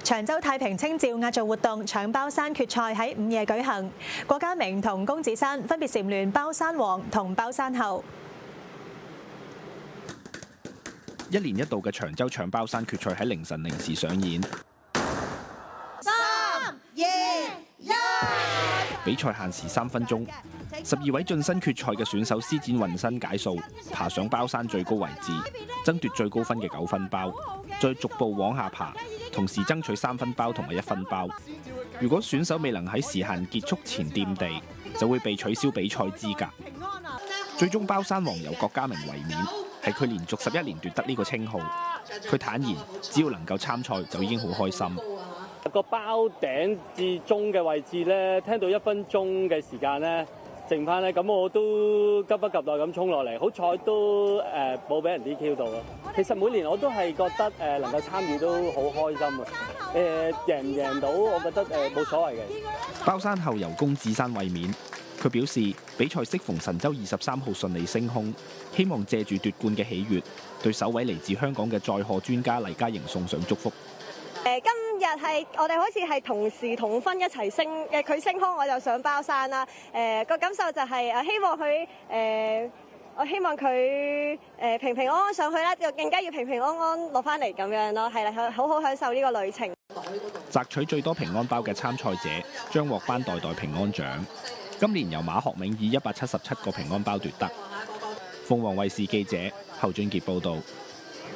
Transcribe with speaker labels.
Speaker 1: 長洲太平清醮壓軸活動搶包山決賽喺午夜舉行，郭家明同公子山分別蟬聯包山王同包山后。
Speaker 2: 一年一度嘅長洲搶包山決賽喺凌晨0時上演。
Speaker 3: 3、2、1，
Speaker 2: 比賽限時3分鐘，12位晉身決賽嘅選手施展渾身解數，爬上包山最高位置，爭奪最高分嘅9分包，再逐步往下爬，同時爭取3分包同埋1分包。如果選手未能喺時限結束前掂地，就會被取消比賽資格。最終包山王由郭家明衛冕，係佢連續11年奪得呢個稱號。佢坦言，只要能夠參賽就已經好開心。
Speaker 4: 個包頂至中嘅位置咧，聽到1分鐘嘅時間咧，剩翻咧，咁我都急不及待咁衝落嚟，好彩都冇俾人 DQ 到咯。其實每年我都係覺得能夠參與都好開心啊！贏唔贏到，我覺得冇所謂嘅。
Speaker 2: 包山后由公子山衛冕，佢表示比賽適逢神舟23號順利升空，希望借住奪冠嘅喜悅，對首位嚟自香港嘅載荷專家黎嘉瑩送上祝福。
Speaker 5: 今日係我哋好似係同時同分一齊升，佢升空我就上包山啦。個感受就係我希望佢平平安安上去啦，就更加要平平安安落翻嚟咁樣咯。係啦，好好享受呢個旅程。
Speaker 2: 摘取最多平安包嘅參賽者將獲頒代代平安獎。今年由馬學銘以177個平安包奪得。鳳凰衛視記者侯俊傑報導。